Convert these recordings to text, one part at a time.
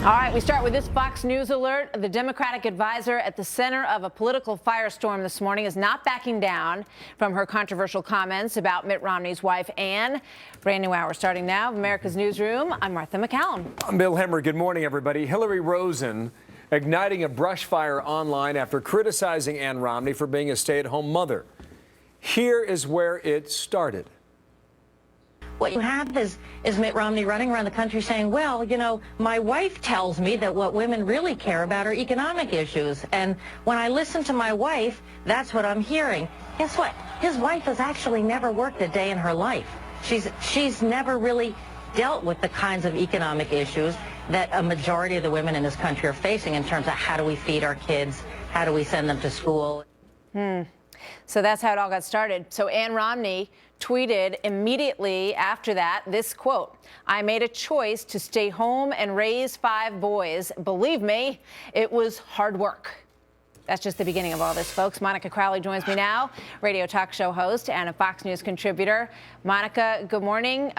All right, we start with this Fox News alert. The Democratic advisor at the center of a political firestorm this morning is not backing down from her controversial comments about Mitt Romney's wife, Ann. Brand new hour starting now. America's Newsroom. I'm Martha McCallum. I'm Bill Hemmer. Good morning, everybody. Hillary Rosen igniting a brush fire online after criticizing Ann Romney for being a stay-at-home mother. Here is where it started. What you have is Mitt Romney running around the country saying, well, you know, my wife tells me that what women really care about are economic issues. And when I listen to my wife, that's what I'm hearing. Guess what? His wife has actually never worked a day in her life. She's never really dealt with the kinds of economic issues that a majority of the women in this country are facing in terms of how do we feed our kids, how do we send them to school. So that's how it all got started. So Ann Romney tweeted immediately after that this quote: "I made a choice to stay home and raise 5 boys. Believe me, it was hard work." That's just the beginning of all this, folks. Monica Crowley joins me now, radio talk show host and a Fox News contributor. Monica, good morning.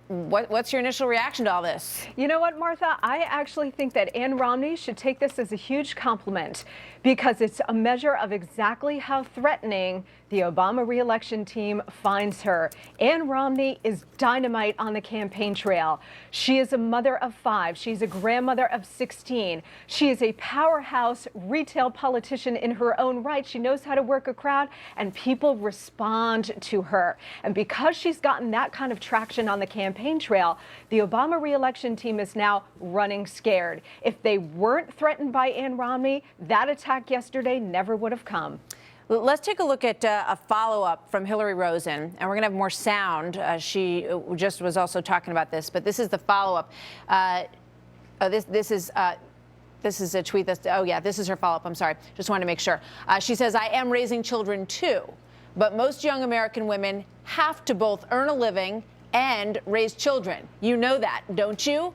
What's your initial reaction to all this? You know what, Martha? I actually think that Ann Romney should take this as a huge compliment because it's a measure of exactly how threatening the Obama re-election team finds her. Ann Romney is dynamite on the campaign trail. She is a mother of 5. She's a grandmother of 16. She is a powerhouse retail politician in her own right. She knows how to work a crowd, and people respond to her. And because she's gotten that kind of traction on the campaign trail, the Obama re-election team is now running scared. If they weren't threatened by Ann Romney, that attack yesterday never would have come. Let's take a look at a follow-up from Hillary Rosen, and we're going to have more sound. She just was also talking about this, but this is the follow-up. This is a tweet that's, oh yeah, this is her follow-up. I'm sorry. Just wanted to make sure. She says, "I am raising children too, but most young American women have to both earn a living and raise children. You know that, don't you?"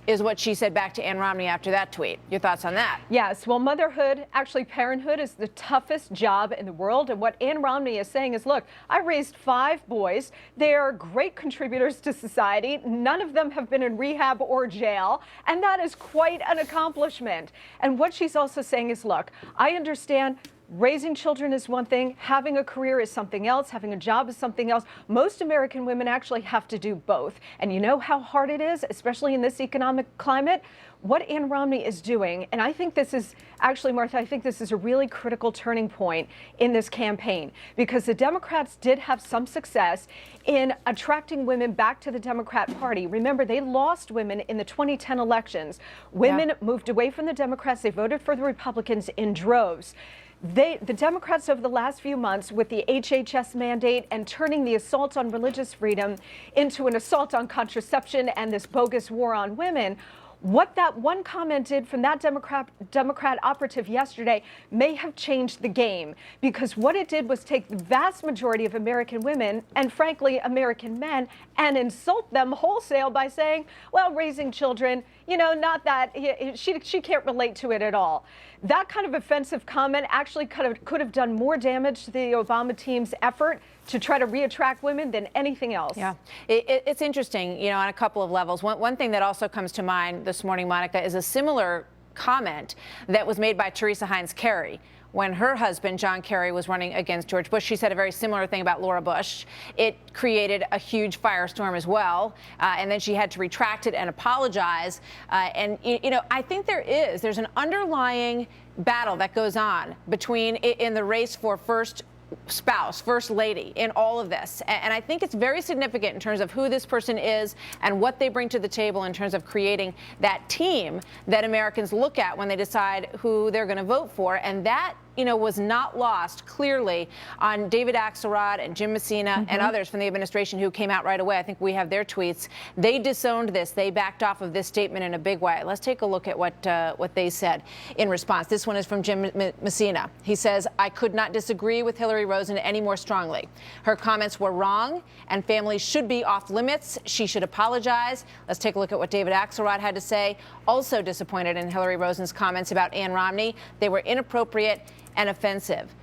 Is what she said back to Ann Romney after that tweet. Your thoughts on that? Yes, well, motherhood, actually parenthood, is the toughest job in the world. And what Ann Romney is saying is, look, I raised 5 boys. They are great contributors to society. None of them have been in rehab or jail. And that is quite an accomplishment. And what she's also saying is, look, I understand raising children is one thing, having a career is something else, having a job is something else. Most American women actually have to do both. And you know how hard it is, especially in this economic climate? What Ann Romney is doing, and I think this is, actually, Martha, I think this is a really critical turning point in this campaign, because the Democrats did have some success in attracting women back to the Democrat Party. Remember, they lost women in the 2010 elections. Women moved away from the Democrats. They voted for the Republicans in droves. The Democrats over the last few months, with the HHS mandate and turning the assault on religious freedom into an assault on contraception and this bogus war on women, what that one comment did from that Democrat operative yesterday may have changed the game, because what it did was take the vast majority of American women and, frankly, American men and insult them wholesale by saying, well, raising children, you know, not that, she can't relate to it at all. That kind of offensive comment actually could have done more damage to the Obama team's effort to try to reattract women than anything else. Yeah, it's interesting, you know, on a couple of levels. One thing that also comes to mind this morning, Monica, is a similar comment that was made by Teresa Heinz Kerry when her husband, John Kerry, was running against George Bush. She said a very similar thing about Laura Bush. It created a huge firestorm as well, and then she had to retract it and apologize. And, you know, I think there's an underlying battle that goes on between, in the race for first spouse, first lady, in all of this. And I think it's very significant in terms of who this person is and what they bring to the table in terms of creating that team that Americans look at when they decide who they're going to vote for. And that, you know, was not lost clearly on David Axelrod and Jim Messina and others from the administration who came out right away. I think we have their tweets. They disowned this. They backed off of this statement in a big way. Let's take a look at what they said in response. This one is from Jim Messina. He says, "I could not disagree with Hillary Rosen any more strongly. Her comments were wrong, and families should be off limits. She should apologize." Let's take a look at what David Axelrod had to say. Also disappointed in Hillary Rosen's comments about Ann Romney. They were inappropriate and offensive.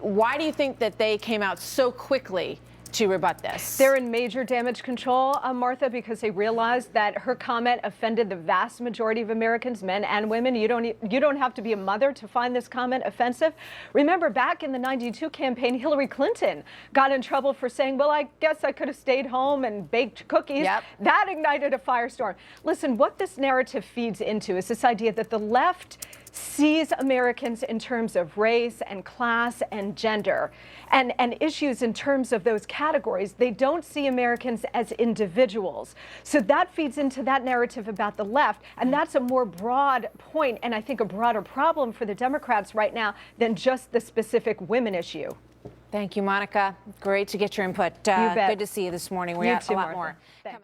Why do you think that they came out so quickly to rebut this? They're in major damage control, Martha, because they realized that her comment offended the vast majority of Americans, men and women. You don't have to be a mother to find this comment offensive. Remember, back in the '92 campaign, Hillary Clinton got in trouble for saying, well, I guess I could have stayed home and baked cookies. Yep. That ignited a firestorm. Listen, what this narrative feeds into is this idea that the left sees Americans in terms of race and class and gender and issues in terms of those categories. They don't see Americans as individuals. So that feeds into that narrative about the left. And that's a more broad point, and I think a broader problem for the Democrats right now than just the specific women issue. Thank you, Monica. Great to get your input. You bet. Good to see you this morning. We You got too, a lot Martha. more. Thanks.